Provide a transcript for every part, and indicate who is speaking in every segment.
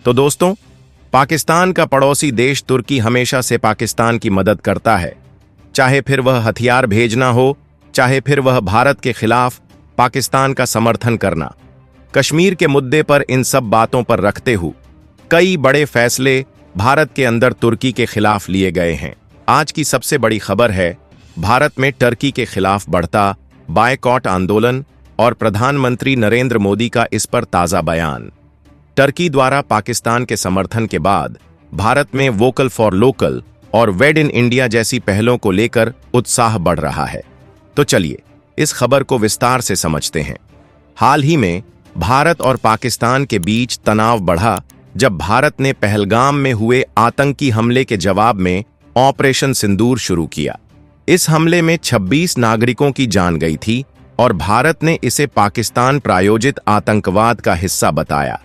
Speaker 1: तो दोस्तों, पाकिस्तान का पड़ोसी देश तुर्की हमेशा से पाकिस्तान की मदद करता है, चाहे फिर वह हथियार भेजना हो, चाहे फिर वह भारत के खिलाफ पाकिस्तान का समर्थन करना। कश्मीर के मुद्दे पर इन सब बातों पर रखते हुए कई बड़े फैसले भारत के अंदर तुर्की के खिलाफ लिए गए हैं। आज की सबसे बड़ी खबर है भारत में टर्की के खिलाफ बढ़ता बायकॉट आंदोलन और प्रधानमंत्री नरेंद्र मोदी का इस पर ताज़ा बयान। टर्की द्वारा पाकिस्तान के समर्थन के बाद भारत में वोकल फॉर लोकल और वेड इन इंडिया जैसी पहलों को लेकर उत्साह बढ़ रहा है। तो चलिए इस खबर को विस्तार से समझते हैं। हाल ही में भारत और पाकिस्तान के बीच तनाव बढ़ा जब भारत ने पहलगाम में हुए आतंकी हमले के जवाब में ऑपरेशन सिंदूर शुरू किया। इस हमले में 26 नागरिकों की जान गई थी और भारत ने इसे पाकिस्तान प्रायोजित आतंकवाद का हिस्सा बताया।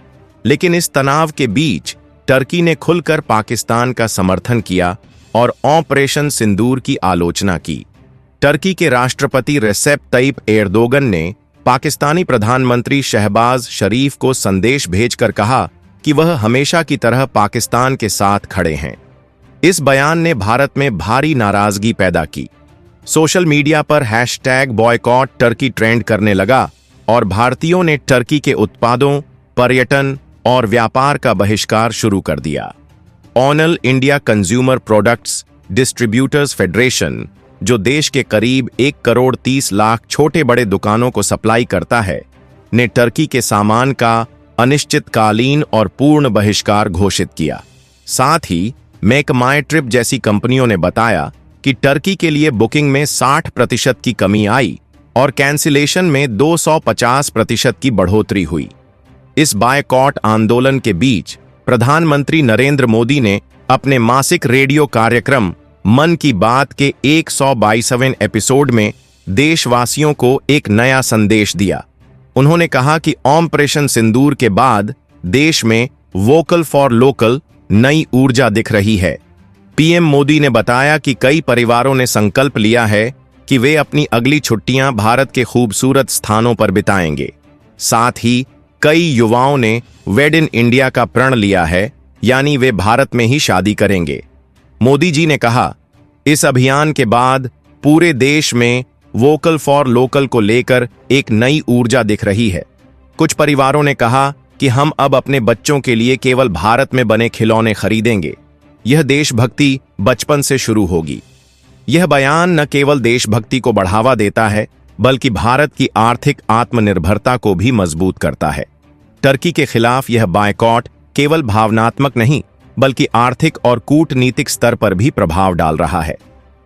Speaker 1: लेकिन इस तनाव के बीच टर्की ने खुलकर पाकिस्तान का समर्थन किया और ऑपरेशन सिंदूर की आलोचना की। टर्की के राष्ट्रपति रेसेप तय्यिप एर्दोगन ने पाकिस्तानी प्रधानमंत्री शहबाज शरीफ को संदेश भेजकर कहा कि वह हमेशा की तरह पाकिस्तान के साथ खड़े हैं। इस बयान ने भारत में भारी नाराजगी पैदा की। सोशल मीडिया पर #बॉयकॉट टर्की ट्रेंड करने लगा और भारतीयों ने टर्की के उत्पादों, पर्यटन और व्यापार का बहिष्कार शुरू कर दिया। All India consumer products distributors federation, जो देश के करीब 1,30,00,000 छोटे बड़े दुकानों को सप्लाई करता है, ने टर्की के सामान का अनिश्चितकालीन और पूर्ण बहिष्कार घोषित किया। साथ ही मेक माई ट्रिप जैसी कंपनियों ने बताया कि टर्की के लिए बुकिंग में 60% की कमी आई और कैंसिलेशन में 250% की बढ़ोतरी हुई। इस बायकॉट आंदोलन के बीच प्रधानमंत्री नरेंद्र मोदी ने अपने मासिक रेडियो कार्यक्रम मन की बात के 122वें एपिसोड में देशवासियों को एक नया संदेश दिया। उन्होंने कहा कि ऑपरेशन सिंदूर के बाद देश में वोकल फॉर लोकल नई ऊर्जा दिख रही है। पीएम मोदी ने बताया कि कई परिवारों ने संकल्प लिया है कि वे अपनी अगली छुट्टियां भारत के खूबसूरत स्थानों पर बिताएंगे। साथ ही कई युवाओं ने वेड इन इंडिया का प्रण लिया है, यानी वे भारत में ही शादी करेंगे। मोदी जी ने कहा, इस अभियान के बाद पूरे देश में वोकल फॉर लोकल को लेकर एक नई ऊर्जा दिख रही है। कुछ परिवारों ने कहा कि हम अब अपने बच्चों के लिए केवल भारत में बने खिलौने खरीदेंगे। यह देशभक्ति बचपन से शुरू होगी। यह बयान न केवल देशभक्ति को बढ़ावा देता है, बल्कि भारत की आर्थिक आत्मनिर्भरता को भी मजबूत करता है। टर्की के खिलाफ यह बायकॉट केवल भावनात्मक नहीं, बल्कि आर्थिक और कूटनीतिक स्तर पर भी प्रभाव डाल रहा है।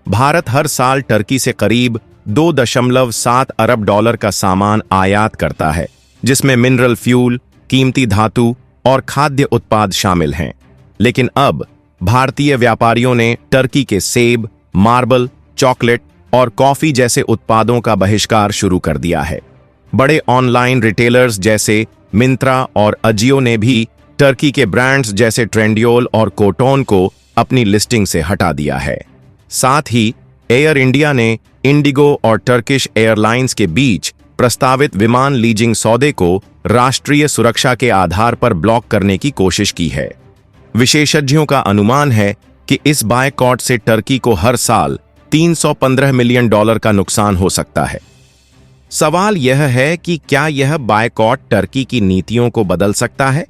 Speaker 1: भारत हर साल टर्की से करीब $2.7 अरब का सामान आयात करता है, जिसमें मिनरल फ्यूल, कीमती धातु और खाद्य उत्पाद शामिल हैं। लेकिन अब भारतीय व्यापारियों ने टर्की के सेब, मार्बल, चॉकलेट और कॉफी जैसे उत्पादों का बहिष्कार शुरू कर दिया है। बड़े ऑनलाइन रिटेलर्स जैसे मिंत्रा और अजियो ने भी टर्की के ब्रांड्स जैसे ट्रेंडियोल और कोटोन को अपनी लिस्टिंग से हटा दिया है। साथ ही एयर इंडिया ने इंडिगो और टर्किश एयरलाइंस के बीच प्रस्तावित विमान लीजिंग सौदे को राष्ट्रीय सुरक्षा के आधार पर ब्लॉक करने की कोशिश की है। विशेषज्ञों का अनुमान है कि इस बायकॉट से टर्की को हर साल $315 मिलियन का नुकसान हो सकता है। सवाल यह है कि क्या यह बायकॉट टर्की की नीतियों को बदल सकता है?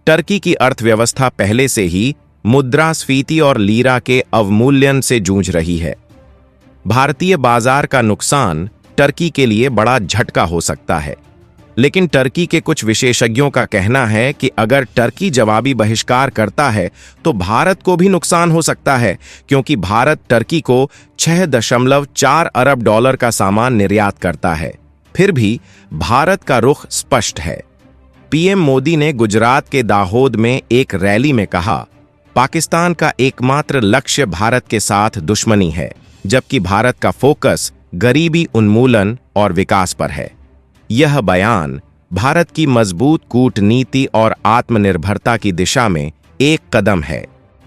Speaker 1: टर्की की अर्थव्यवस्था पहले से ही मुद्रास्फीति और लीरा के अवमूल्यन से जूझ रही है। भारतीय बाजार का नुकसान टर्की के लिए बड़ा झटका हो सकता है। लेकिन टर्की के कुछ विशेषज्ञों का कहना है कि अगर टर्की जवाबी बहिष्कार करता है तो भारत को भी नुकसान हो सकता है, क्योंकि भारत टर्की को $6.4 अरब का सामान निर्यात करता है। फिर भी भारत का रुख स्पष्ट है। पीएम मोदी ने गुजरात के दाहोद में एक रैली में कहा, पाकिस्तान का एकमात्र लक्ष्य भारत के साथ दुश्मनी है, जबकि भारत का फोकस गरीबी उन्मूलन और विकास पर है। यह बयान भारत की मजबूत कूटनीति और आत्मनिर्भरता की दिशा में एक कदम है।